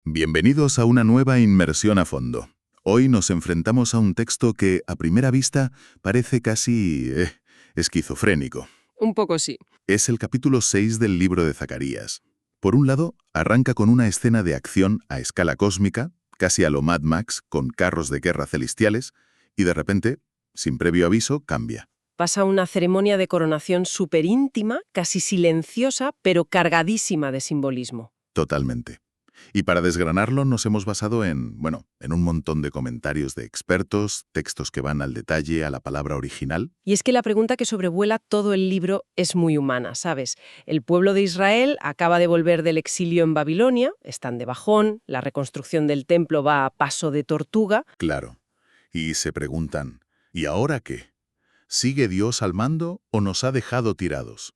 Bienvenidos a una nueva inmersión a fondo. Hoy nos enfrentamos a un texto que, a primera vista, parece casi esquizofrénico. Un poco sí. Es el capítulo 6 del libro de Zacarías. Por un lado, arranca con una escena de acción a escala cósmica, casi a lo Mad Max, con carros de guerra celestiales, y de repente, sin previo aviso, cambia. Pasa una ceremonia de coronación súper íntima, casi silenciosa, pero cargadísima de simbolismo. Totalmente. Y para desgranarlo nos hemos basado en un montón de comentarios de expertos, textos que van al detalle, a la palabra original. Y es que la pregunta que sobrevuela todo el libro es muy humana, ¿sabes? El pueblo de Israel acaba de volver del exilio en Babilonia, están de bajón, la reconstrucción del templo va a paso de tortuga. Claro. Y se preguntan, ¿y ahora qué? ¿Sigue Dios al mando o nos ha dejado tirados?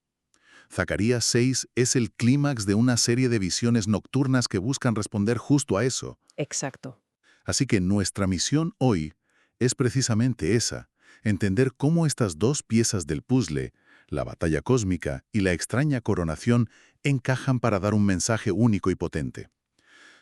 Zacarías 6 es el clímax de una serie de visiones nocturnas que buscan responder justo a eso. Exacto. Así que nuestra misión hoy es precisamente esa, entender cómo estas dos piezas del puzzle, la batalla cósmica y la extraña coronación, encajan para dar un mensaje único y potente.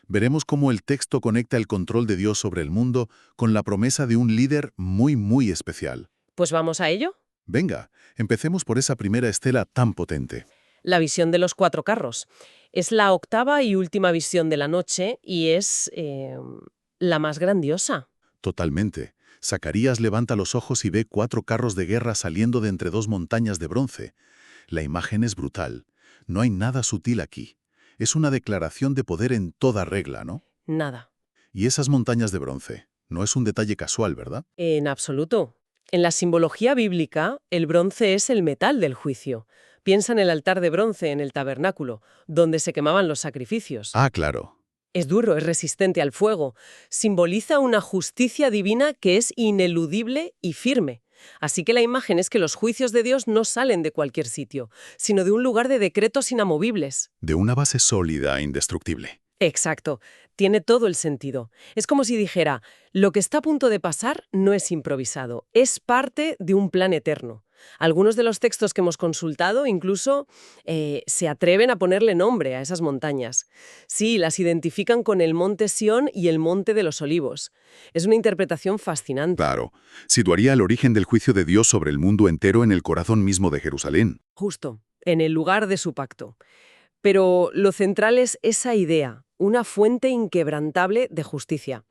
Veremos cómo el texto conecta el control de Dios sobre el mundo con la promesa de un líder muy especial. Pues vamos a ello. Venga, empecemos por esa primera estela tan potente. La visión de los 4 carros. Es la octava y última visión de la noche y es la más grandiosa. Totalmente. Zacarías levanta los ojos y ve 4 carros de guerra saliendo de entre 2 montañas de bronce. La imagen es brutal. No hay nada sutil aquí. Es una declaración de poder en toda regla, ¿no? Nada. Y esas montañas de bronce. No es un detalle casual, ¿verdad? En absoluto. En la simbología bíblica, el bronce es el metal del juicio. Piensa en el altar de bronce en el tabernáculo, donde se quemaban los sacrificios. Ah, claro. Es duro, es resistente al fuego. Simboliza una justicia divina que es ineludible y firme. Así que la imagen es que los juicios de Dios no salen de cualquier sitio, sino de un lugar de decretos inamovibles. De una base sólida e indestructible. Exacto. Tiene todo el sentido. Es como si dijera, lo que está a punto de pasar no es improvisado, es parte de un plan eterno. Algunos de los textos que hemos consultado incluso se atreven a ponerle nombre a esas montañas. Sí, las identifican con el monte Sión y el monte de los Olivos. Es una interpretación fascinante. Claro. Situaría el origen del juicio de Dios sobre el mundo entero en el corazón mismo de Jerusalén. Justo, en el lugar de su pacto. Pero lo central es esa idea, una fuente inquebrantable de justicia.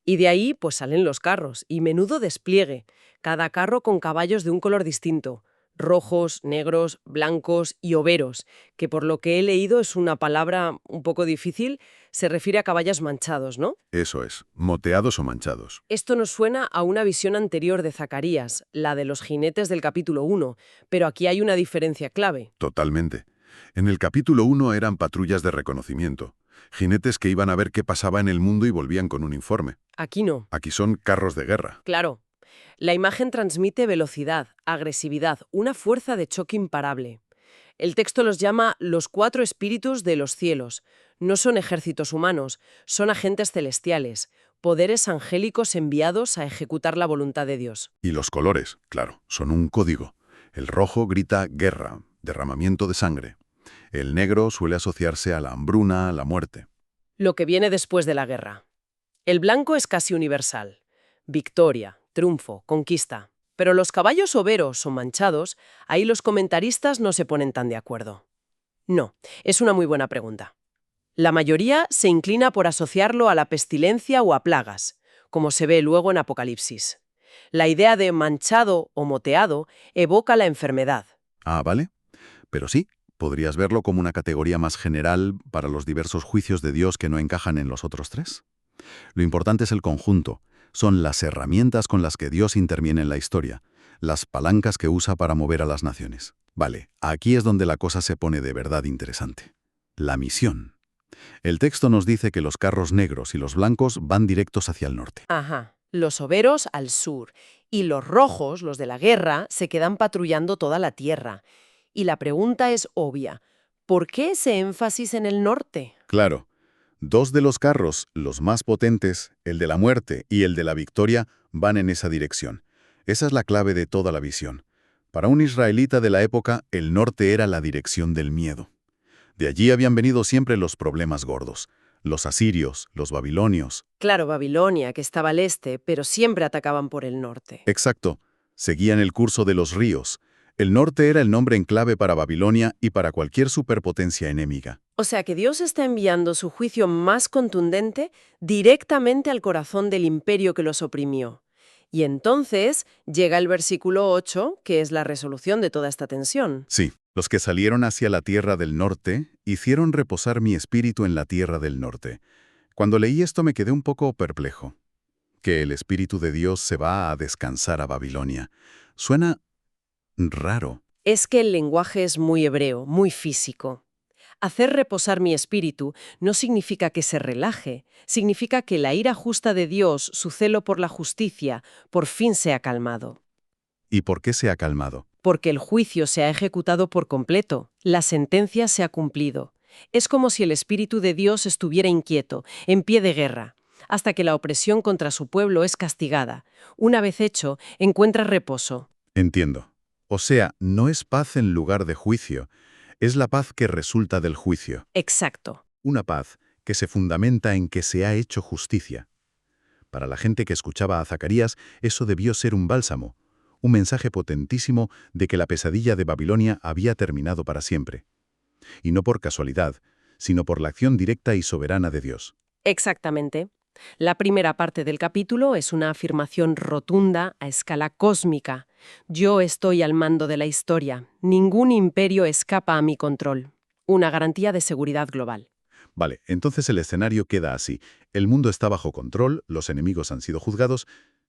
Y de ahí pues salen los carros, y menudo despliegue, cada carro con caballos de un color distinto, rojos, negros, blancos y overos, que por lo que he leído es una palabra un poco difícil, se refiere a caballos manchados, ¿no? Eso es, moteados o manchados. Esto nos suena a una visión anterior de Zacarías, la de los jinetes del capítulo 1, pero aquí hay una diferencia clave. Totalmente. En el capítulo 1 eran patrullas de reconocimiento, jinetes que iban a ver qué pasaba en el mundo y volvían con un informe. Aquí no. Aquí son carros de guerra. Claro. La imagen transmite velocidad, agresividad, una fuerza de choque imparable. El texto los llama los 4 espíritus de los cielos. No son ejércitos humanos, son agentes celestiales, poderes angélicos enviados a ejecutar la voluntad de Dios. Y los colores, claro, son un código. El rojo grita guerra, derramamiento de sangre. El negro suele asociarse a la hambruna, a la muerte. Lo que viene después de la guerra. El blanco es casi universal. Victoria, triunfo, conquista. Pero los caballos overos o manchados, ahí los comentaristas no se ponen tan de acuerdo. No, es una muy buena pregunta. La mayoría se inclina por asociarlo a la pestilencia o a plagas, como se ve luego en Apocalipsis. La idea de manchado o moteado evoca la enfermedad. Ah, ¿vale? Pero sí, podrías verlo como una categoría más general para los diversos juicios de Dios que no encajan en los otros 3. Lo importante es el conjunto. Son las herramientas con las que Dios interviene en la historia, las palancas que usa para mover a las naciones. Vale, aquí es donde la cosa se pone de verdad interesante. La misión. El texto nos dice que los carros negros y los blancos van directos hacia el norte. Ajá. Los overos al sur y los rojos, los de la guerra, se quedan patrullando toda la tierra. Y la pregunta es obvia. ¿Por qué ese énfasis en el norte? Claro. 2 de los carros, los más potentes, el de la muerte y el de la victoria, van en esa dirección. Esa es la clave de toda la visión. Para un israelita de la época, el norte era la dirección del miedo. De allí habían venido siempre los problemas gordos. Los asirios, los babilonios. Claro, Babilonia, que estaba al este, pero siempre atacaban por el norte. Exacto. Seguían el curso de los ríos. El norte era el nombre en clave para Babilonia y para cualquier superpotencia enemiga. O sea que Dios está enviando su juicio más contundente directamente al corazón del imperio que los oprimió. Y entonces llega el versículo 8, que es la resolución de toda esta tensión. Sí, los que salieron hacia la tierra del norte hicieron reposar mi espíritu en la tierra del norte. Cuando leí esto me quedé un poco perplejo. Que el Espíritu de Dios se va a descansar a Babilonia. Suena raro. Es que el lenguaje es muy hebreo, muy físico. Hacer reposar mi espíritu no significa que se relaje, significa que la ira justa de Dios, su celo por la justicia, por fin se ha calmado. ¿Y por qué se ha calmado? Porque el juicio se ha ejecutado por completo, la sentencia se ha cumplido. Es como si el Espíritu de Dios estuviera inquieto, en pie de guerra, hasta que la opresión contra su pueblo es castigada. Una vez hecho, encuentra reposo. Entiendo. O sea, no es paz en lugar de juicio, es la paz que resulta del juicio. Exacto. Una paz que se fundamenta en que se ha hecho justicia. Para la gente que escuchaba a Zacarías, eso debió ser un bálsamo, un mensaje potentísimo de que la pesadilla de Babilonia había terminado para siempre. Y no por casualidad, sino por la acción directa y soberana de Dios. Exactamente. La primera parte del capítulo es una afirmación rotunda a escala cósmica. Yo estoy al mando de la historia. Ningún imperio escapa a mi control. Una garantía de seguridad global. Vale, entonces el escenario queda así. El mundo está bajo control, los enemigos han sido juzgados,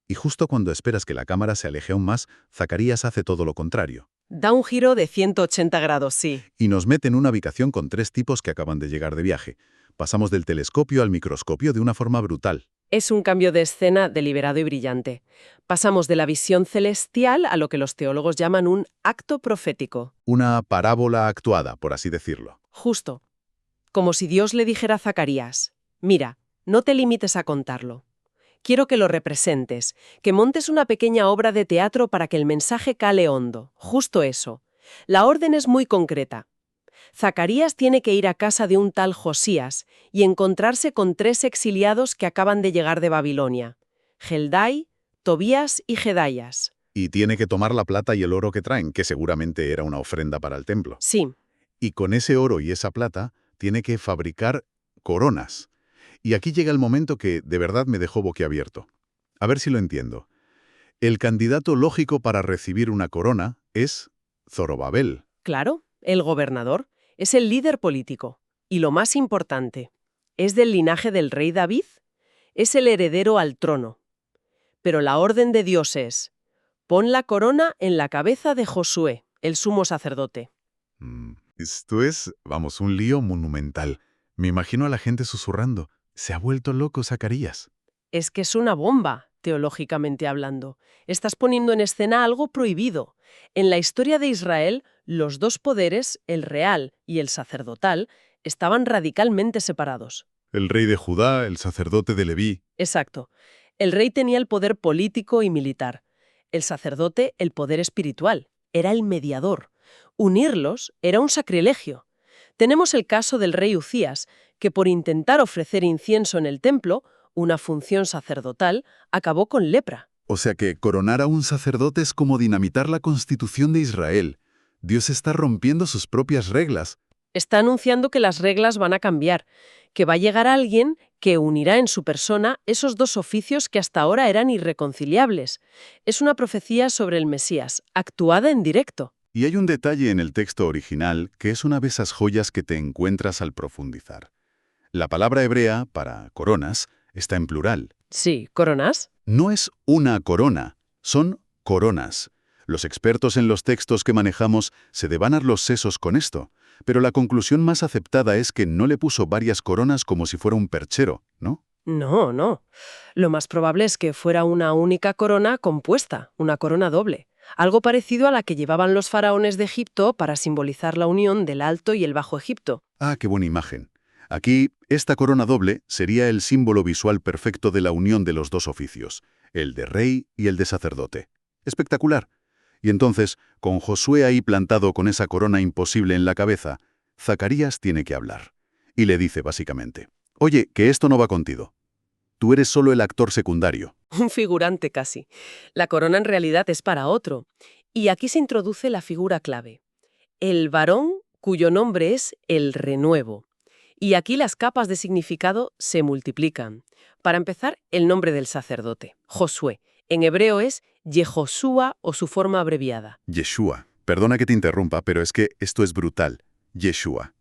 y justo cuando esperas que la cámara se aleje aún más, Zacarías hace todo lo contrario. Da un giro de 180 grados, sí. Y nos mete en una habitación con tres tipos que acaban de llegar de viaje. Pasamos del telescopio al microscopio de una forma brutal. Es un cambio de escena deliberado y brillante. Pasamos de la visión celestial a lo que los teólogos llaman un acto profético. Una parábola actuada, por así decirlo. Justo. Como si Dios le dijera a Zacarías, mira, no te limites a contarlo. Quiero que lo representes, que montes una pequeña obra de teatro para que el mensaje cale hondo. Justo eso. La orden es muy concreta. Zacarías tiene que ir a casa de un tal Josías y encontrarse con tres exiliados que acaban de llegar de Babilonia: Heldai, Tobías y Jedaias. Y tiene que tomar la plata y el oro que traen, que seguramente era una ofrenda para el templo. Sí, Y con ese oro y esa plata, tiene que fabricar coronas. Y aquí llega el momento que de verdad me dejó boquiabierto. A ver si lo entiendo. El candidato lógico para recibir una corona es Zorobabel. claro, el gobernador es el líder político. Y lo más importante, es del linaje del rey David, es el heredero al trono. Pero la orden de Dios es: pon la corona en la cabeza de Josué, el sumo sacerdote. Esto es, vamos, un lío monumental. Me imagino a la gente susurrando. Se ha vuelto loco Zacarías. Es que es una bomba, teológicamente hablando. Estás poniendo en escena algo prohibido. En la historia de Israel, los dos poderes, el real y el sacerdotal, estaban radicalmente separados. El rey de Judá, el sacerdote de Leví. Exacto. El rey tenía el poder político y militar. El sacerdote, el poder espiritual. Era el mediador. Unirlos era un sacrilegio. Tenemos el caso del rey Ucías, que por intentar ofrecer incienso en el templo, una función sacerdotal, acabó con lepra. O sea que coronar a un sacerdote es como dinamitar la constitución de Israel. Dios está rompiendo sus propias reglas. Está anunciando que las reglas van a cambiar, que va a llegar alguien que unirá en su persona esos dos oficios que hasta ahora eran irreconciliables. Es una profecía sobre el Mesías, actuada en directo. Y hay un detalle en el texto original que es una de esas joyas que te encuentras al profundizar. La palabra hebrea para coronas está en plural. Sí, ¿coronas? No es una corona, son coronas. Los expertos en los textos que manejamos se devanan los sesos con esto, pero la conclusión más aceptada es que no le puso varias coronas como si fuera un perchero, ¿no? No, no. Lo más probable es que fuera una única corona compuesta, una corona doble. Algo parecido a la que llevaban los faraones de Egipto para simbolizar la unión del Alto y el Bajo Egipto. Ah, qué buena imagen. Aquí, esta corona doble sería el símbolo visual perfecto de la unión de los dos oficios, el de rey y el de sacerdote. Espectacular. Y entonces, con Josué ahí plantado con esa corona imposible en la cabeza, Zacarías tiene que hablar. Y le dice básicamente: Oye, que esto no va contigo. Tú eres solo el actor secundario. Un figurante casi. La corona en realidad es para otro. Y aquí se introduce la figura clave. El varón cuyo nombre es el renuevo. Y aquí las capas de significado se multiplican. Para empezar, el nombre del sacerdote, Josué. En hebreo es Yehoshua o su forma abreviada. Yeshua. Perdona que te interrumpa, pero es que esto es brutal. Yeshua.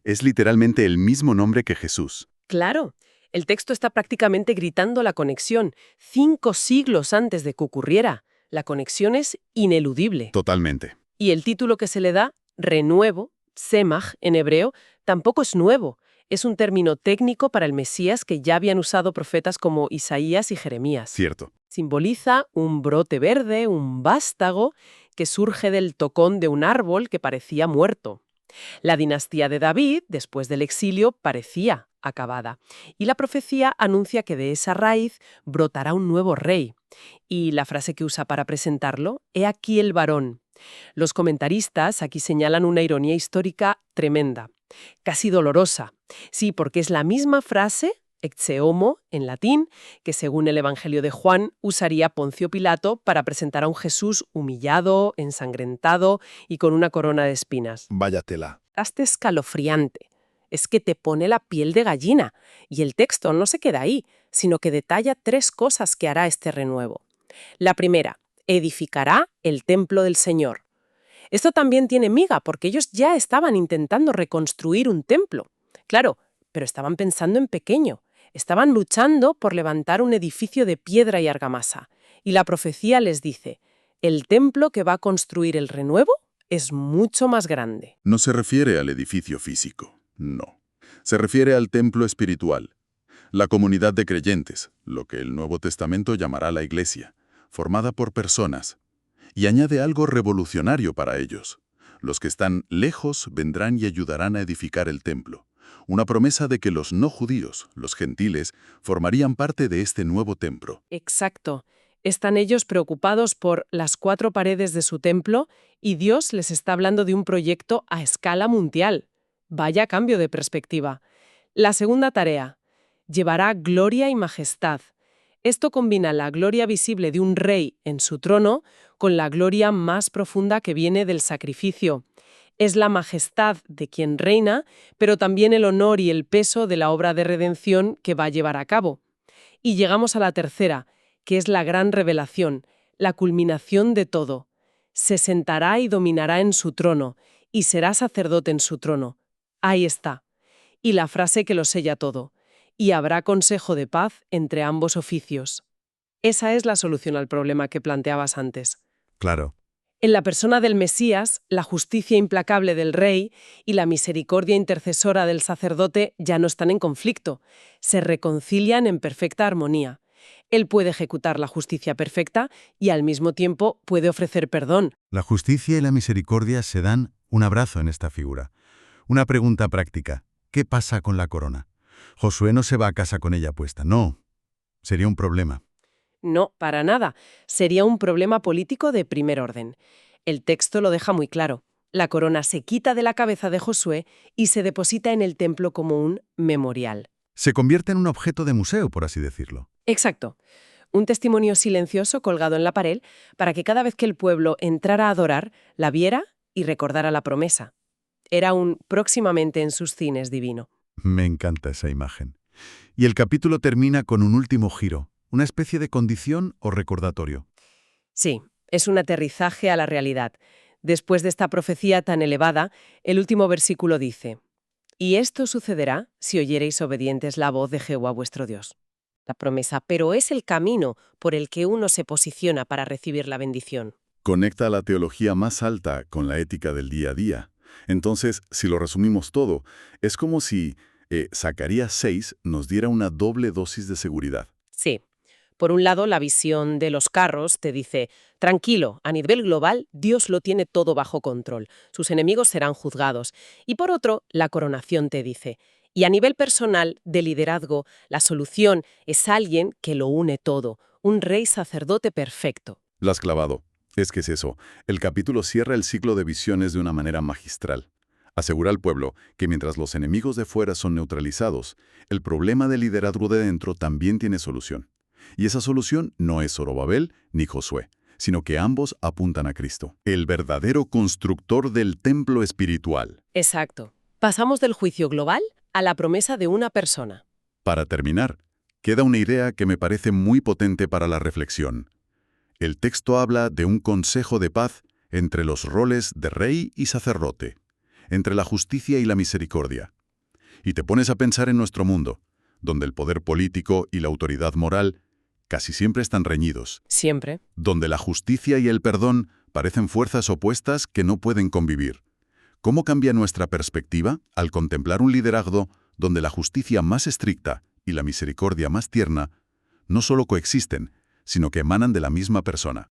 Es literalmente el mismo nombre que Jesús. Claro, el texto está prácticamente gritando la conexión, 5 siglos antes de que ocurriera. La conexión es ineludible. Totalmente. Y el título que se le da, renuevo, semach en hebreo, tampoco es nuevo. Es un término técnico para el Mesías que ya habían usado profetas como Isaías y Jeremías. Cierto. Simboliza un brote verde, un vástago, que surge del tocón de un árbol que parecía muerto. La dinastía de David, después del exilio, parecía acabada. Y la profecía anuncia que de esa raíz brotará un nuevo rey. Y la frase que usa para presentarlo, «He aquí el varón». Los comentaristas aquí señalan una ironía histórica tremenda, casi dolorosa. Sí, porque es la misma frase, ecce homo, en latín, que según el Evangelio de Juan usaría Poncio Pilato para presentar a un Jesús humillado, ensangrentado y con una corona de espinas. Vaya tela. Hasta escalofriante. Es que te pone la piel de gallina. Y el texto no se queda ahí, sino que detalla 3 cosas que hará este renuevo. La primera, edificará el templo del Señor. Esto también tiene miga, porque ellos ya estaban intentando reconstruir un templo. Claro, pero estaban pensando en pequeño. Estaban luchando por levantar un edificio de piedra y argamasa. Y la profecía les dice, el templo que va a construir el renuevo es mucho más grande. No se refiere al edificio físico, no. Se refiere al templo espiritual. La comunidad de creyentes, lo que el Nuevo Testamento llamará la Iglesia, formada por personas. Y añade algo revolucionario para ellos. Los que están lejos vendrán y ayudarán a edificar el templo. Una promesa de que los no judíos, los gentiles, formarían parte de este nuevo templo. Exacto. Están ellos preocupados por las 4 paredes de su templo y Dios les está hablando de un proyecto a escala mundial. Vaya cambio de perspectiva. La segunda tarea. Llevará gloria y majestad. Esto combina la gloria visible de un rey en su trono con la gloria más profunda que viene del sacrificio. Es la majestad de quien reina, pero también el honor y el peso de la obra de redención que va a llevar a cabo. Y llegamos a la tercera, que es la gran revelación, la culminación de todo. Se sentará y dominará en su trono, y será sacerdote en su trono. Ahí está. Y la frase que lo sella todo. Y habrá consejo de paz entre ambos oficios. Esa es la solución al problema que planteabas antes. Claro. En la persona del Mesías, la justicia implacable del rey y la misericordia intercesora del sacerdote ya no están en conflicto. Se reconcilian en perfecta armonía. Él puede ejecutar la justicia perfecta y al mismo tiempo puede ofrecer perdón. La justicia y la misericordia se dan un abrazo en esta figura. Una pregunta práctica. ¿Qué pasa con la corona? Josué no se va a casa con ella puesta, no. Sería un problema. No, para nada. Sería un problema político de primer orden. El texto lo deja muy claro. La corona se quita de la cabeza de Josué y se deposita en el templo como un memorial. Se convierte en un objeto de museo, por así decirlo. Exacto. Un testimonio silencioso colgado en la pared para que cada vez que el pueblo entrara a adorar, la viera y recordara la promesa. Era un próximamente en sus cines divino. Me encanta esa imagen. Y el capítulo termina con un último giro, una especie de condición o recordatorio. Sí, es un aterrizaje a la realidad. Después de esta profecía tan elevada, el último versículo dice, «Y esto sucederá si oyereis obedientes la voz de Jehová vuestro Dios». La promesa, pero es el camino por el que uno se posiciona para recibir la bendición. Conecta la teología más alta con la ética del día a día. Entonces, si lo resumimos todo, es como si Zacarías 6 nos diera una doble dosis de seguridad. Sí. Por un lado, la visión de los carros te dice, tranquilo, a nivel global, Dios lo tiene todo bajo control. Sus enemigos serán juzgados. Y por otro, la coronación te dice, y a nivel personal, de liderazgo, la solución es alguien que lo une todo, un rey sacerdote perfecto. Lo has clavado. Es que es eso. El capítulo cierra el ciclo de visiones de una manera magistral. Asegura al pueblo que mientras los enemigos de fuera son neutralizados, el problema del liderazgo de dentro también tiene solución. Y esa solución no es Zorobabel ni Josué, sino que ambos apuntan a Cristo, el verdadero constructor del templo espiritual. Exacto. Pasamos del juicio global a la promesa de una persona. Para terminar, queda una idea que me parece muy potente para la reflexión. El texto habla de un consejo de paz entre los roles de rey y sacerdote, entre la justicia y la misericordia. Y te pones a pensar en nuestro mundo, donde el poder político y la autoridad moral casi siempre están reñidos, Siempre. donde la justicia y el perdón parecen fuerzas opuestas que no pueden convivir. ¿Cómo cambia nuestra perspectiva al contemplar un liderazgo donde la justicia más estricta y la misericordia más tierna no solo coexisten, sino que emanan de la misma persona?